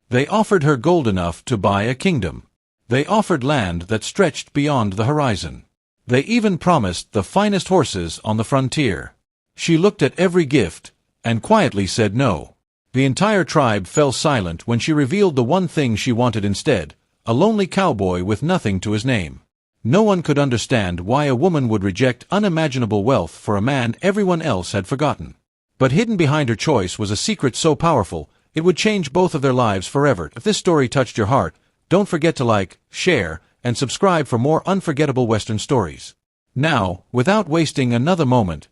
They offered her gold enough to buy a kingdom. They offered land that stretched beyond the horizon. They even promised the finest horses on the frontier. She looked at every gift, and quietly said no. The entire tribe fell silent when she revealed the one thing she wanted instead, a lonely cowboy with nothing to his name. No one could understand why a woman would reject unimaginable wealth for a man everyone else had forgotten. But hidden behind her choice was a secret so powerful, it would change both of their lives forever. If this story touched your heart, don't forget to like, share, and subscribe for more unforgettable Western stories. Now, without wasting another moment,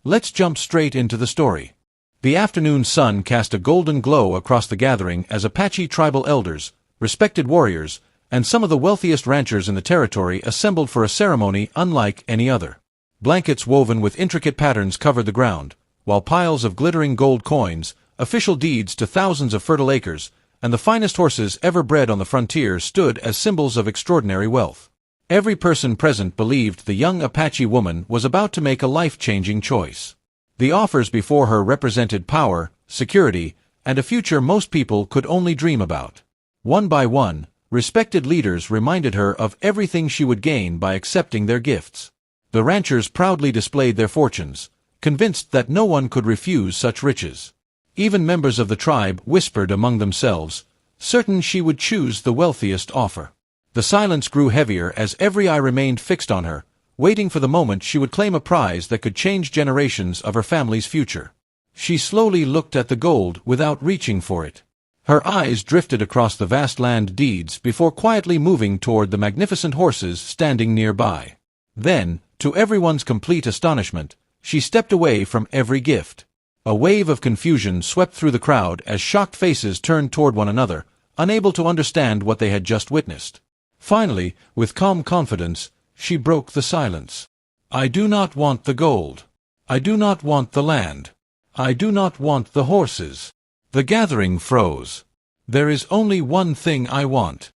let's jump straight into the story. The afternoon sun cast a golden glow across the gathering as Apache tribal elders, respected warriors, and some of the wealthiest ranchers in the territory assembled for a ceremony unlike any other. Blankets woven with intricate patterns covered the ground, while piles of glittering gold coins, official deeds to thousands of fertile acres, and the finest horses ever bred on the frontier stood as symbols of extraordinary wealth. Every person present believed the young Apache woman was about to make a life-changing choice. The offers before her represented power, security, and a future most people could only dream about. One by one, respected leaders reminded her of everything she would gain by accepting their gifts. The ranchers proudly displayed their fortunes, convinced that no one could refuse such riches. Even members of the tribe whispered among themselves, certain she would choose the wealthiest offer. The silence grew heavier as every eye remained fixed on her, waiting for the moment she would claim a prize that could change generations of her family's future. She slowly looked at the gold without reaching for it. Her eyes drifted across the vast land deeds before quietly moving toward the magnificent horses standing nearby. Then, to everyone's complete astonishment, she stepped away from every gift. A wave of confusion swept through the crowd as shocked faces turned toward one another, unable to understand what they had just witnessed. Finally, with calm confidence, she broke the silence. "I do not want the gold. I do not want the land. I do not want the horses." The gathering froze. "There is only one thing I want."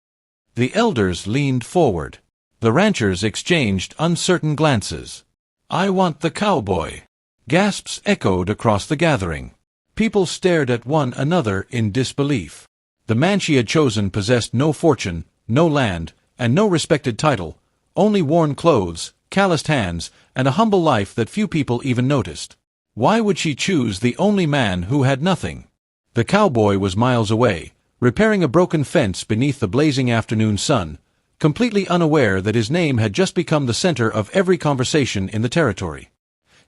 The elders leaned forward. The ranchers exchanged uncertain glances. "I want the cowboy." Gasps echoed across the gathering. People stared at one another in disbelief. The man she had chosen possessed no fortune, no land, and no respected title, only worn clothes, calloused hands, and a humble life that few people even noticed. Why would she choose the only man who had nothing? The cowboy was miles away, repairing a broken fence beneath the blazing afternoon sun, completely unaware that his name had just become the center of every conversation in the territory.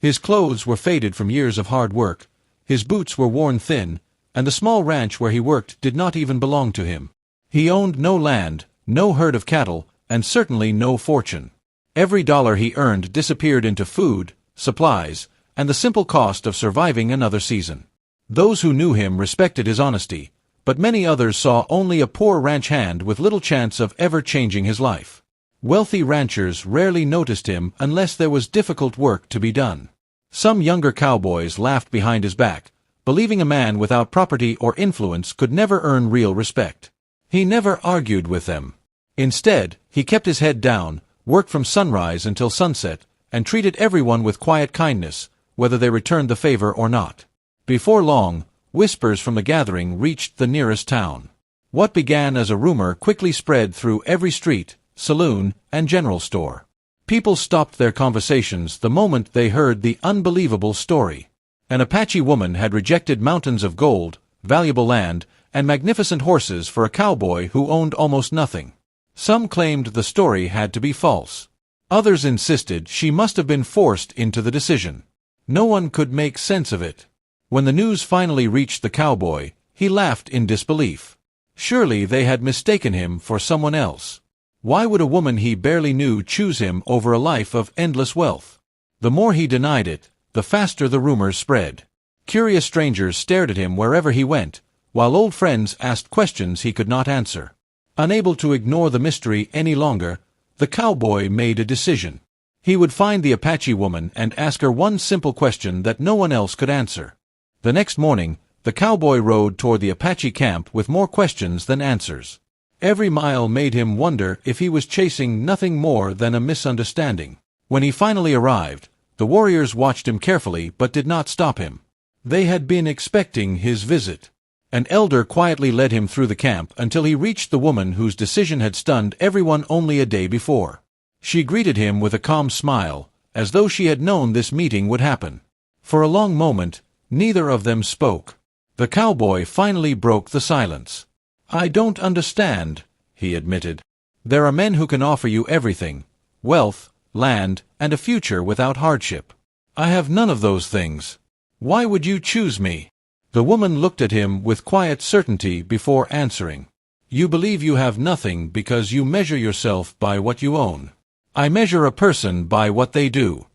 His clothes were faded from years of hard work, his boots were worn thin, and the small ranch where he worked did not even belong to him. He owned no land, no herd of cattle, and certainly no fortune. Every dollar he earned disappeared into food, supplies, and the simple cost of surviving another season. Those who knew him respected his honesty, but many others saw only a poor ranch hand with little chance of ever changing his life. Wealthy ranchers rarely noticed him unless there was difficult work to be done. Some younger cowboys laughed behind his back, believing a man without property or influence could never earn real respect. He never argued with them. Instead, he kept his head down, worked from sunrise until sunset, and treated everyone with quiet kindness, whether they returned the favor or not. Before long, whispers from the gathering reached the nearest town. What began as a rumor quickly spread through every street, saloon, and general store. People stopped their conversations the moment they heard the unbelievable story. An Apache woman had rejected mountains of gold, valuable land, and magnificent horses for a cowboy who owned almost nothing. Some claimed the story had to be false. Others insisted she must have been forced into the decision. No one could make sense of it. When the news finally reached the cowboy, he laughed in disbelief. Surely they had mistaken him for someone else. Why would a woman he barely knew choose him over a life of endless wealth? The more he denied it, the faster the rumors spread. Curious strangers stared at him wherever he went, while old friends asked questions he could not answer. Unable to ignore the mystery any longer, the cowboy made a decision. He would find the Apache woman and ask her one simple question that no one else could answer. The next morning, the cowboy rode toward the Apache camp with more questions than answers. Every mile made him wonder if he was chasing nothing more than a misunderstanding. When he finally arrived, the warriors watched him carefully but did not stop him. They had been expecting his visit. An elder quietly led him through the camp until he reached the woman whose decision had stunned everyone only a day before. She greeted him with a calm smile, as though she had known this meeting would happen. For a long moment, neither of them spoke. The cowboy finally broke the silence. "I don't understand," he admitted. "There are men who can offer you everything: wealth, land, and a future without hardship. I have none of those things. Why would you choose me?" The woman looked at him with quiet certainty before answering. "You believe you have nothing because you measure yourself by what you own. I measure a person by what they do."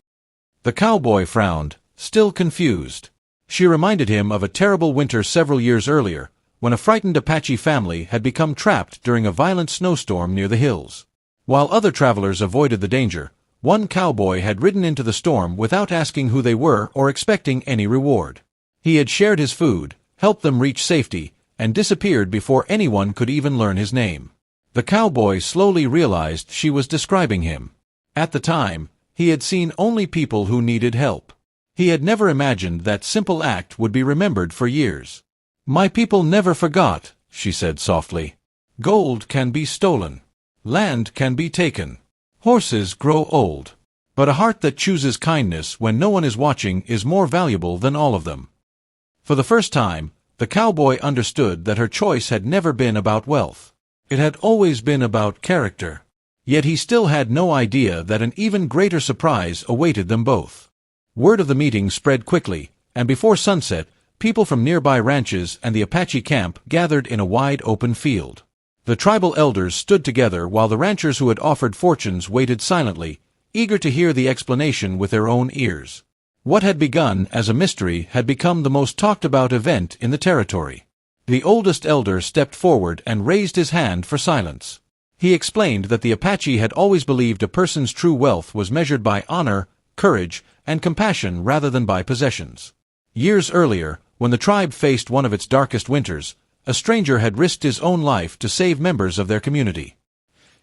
The cowboy frowned, still confused. She reminded him of a terrible winter several years earlier, when a frightened Apache family had become trapped during a violent snowstorm near the hills. While other travelers avoided the danger, one cowboy had ridden into the storm without asking who they were or expecting any reward. He had shared his food, helped them reach safety, and disappeared before anyone could even learn his name. The cowboy slowly realized she was describing him. At the time, he had seen only people who needed help. He had never imagined that simple act would be remembered for years. "My people never forgot," she said softly. "Gold can be stolen. Land can be taken. Horses grow old. But a heart that chooses kindness when no one is watching is more valuable than all of them." For the first time, the cowboy understood that her choice had never been about wealth. It had always been about character. Yet he still had no idea that an even greater surprise awaited them both. Word of the meeting spread quickly, and before sunset, people from nearby ranches and the Apache camp gathered in a wide open field. The tribal elders stood together while the ranchers who had offered fortunes waited silently, eager to hear the explanation with their own ears. What had begun as a mystery had become the most talked-about event in the territory. The oldest elder stepped forward and raised his hand for silence. He explained that the Apache had always believed a person's true wealth was measured by honor, courage, and compassion rather than by possessions. Years earlier, when the tribe faced one of its darkest winters, a stranger had risked his own life to save members of their community.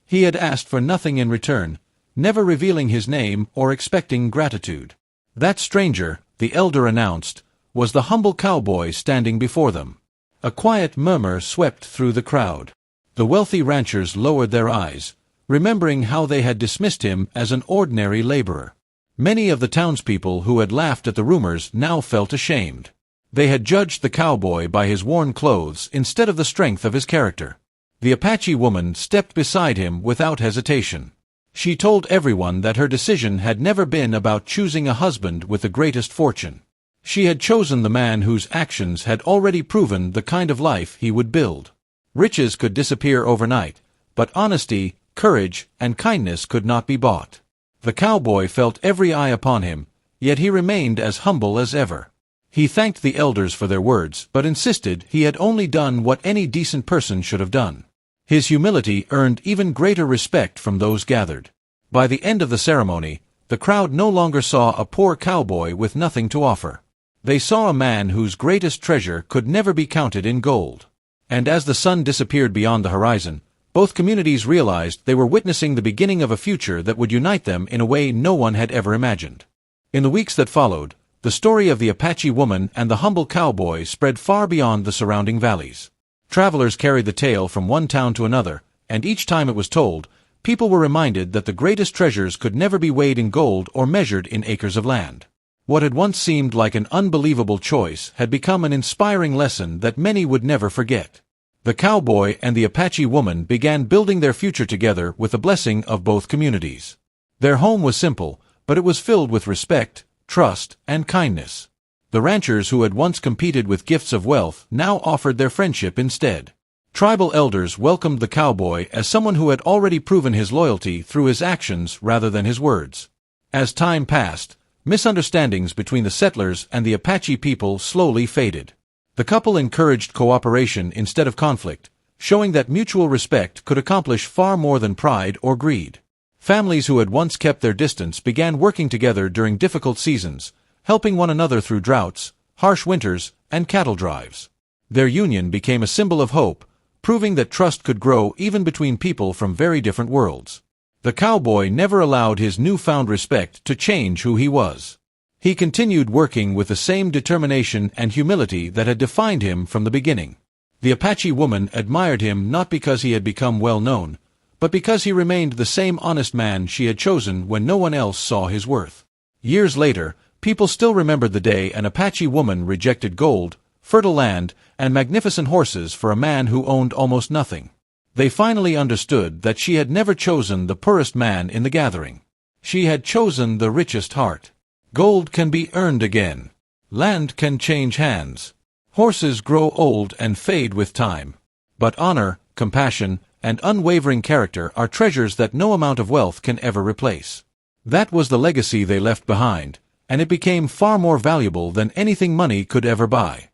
He had asked for nothing in return, never revealing his name or expecting gratitude. That stranger, the elder announced, was the humble cowboy standing before them. A quiet murmur swept through the crowd. The wealthy ranchers lowered their eyes, remembering how they had dismissed him as an ordinary laborer. Many of the townspeople who had laughed at the rumors now felt ashamed. They had judged the cowboy by his worn clothes instead of the strength of his character. The Apache woman stepped beside him without hesitation. She told everyone that her decision had never been about choosing a husband with the greatest fortune. She had chosen the man whose actions had already proven the kind of life he would build. Riches could disappear overnight, but honesty, courage, and kindness could not be bought. The cowboy felt every eye upon him, yet he remained as humble as ever. He thanked the elders for their words, but insisted he had only done what any decent person should have done. His humility earned even greater respect from those gathered. By the end of the ceremony, the crowd no longer saw a poor cowboy with nothing to offer. They saw a man whose greatest treasure could never be counted in gold. And as the sun disappeared beyond the horizon, both communities realized they were witnessing the beginning of a future that would unite them in a way no one had ever imagined. In the weeks that followed, the story of the Apache woman and the humble cowboy spread far beyond the surrounding valleys. Travelers carried the tale from one town to another, and each time it was told, people were reminded that the greatest treasures could never be weighed in gold or measured in acres of land. What had once seemed like an unbelievable choice had become an inspiring lesson that many would never forget. The cowboy and the Apache woman began building their future together with the blessing of both communities. Their home was simple, but it was filled with respect, trust, and kindness. The ranchers who had once competed with gifts of wealth now offered their friendship instead. Tribal elders welcomed the cowboy as someone who had already proven his loyalty through his actions rather than his words. As time passed, misunderstandings between the settlers and the Apache people slowly faded. The couple encouraged cooperation instead of conflict, showing that mutual respect could accomplish far more than pride or greed. Families who had once kept their distance began working together during difficult seasons, helping one another through droughts, harsh winters, and cattle drives. Their union became a symbol of hope, proving that trust could grow even between people from very different worlds. The cowboy never allowed his newfound respect to change who he was. He continued working with the same determination and humility that had defined him from the beginning. The Apache woman admired him not because he had become well known, but because he remained the same honest man she had chosen when no one else saw his worth. Years later, people still remembered the day an Apache woman rejected gold, fertile land, and magnificent horses for a man who owned almost nothing. They finally understood that she had never chosen the poorest man in the gathering. She had chosen the richest heart. Gold can be earned again. Land can change hands. Horses grow old and fade with time. But honor, compassion, and unwavering character are treasures that no amount of wealth can ever replace. That was the legacy they left behind, and it became far more valuable than anything money could ever buy.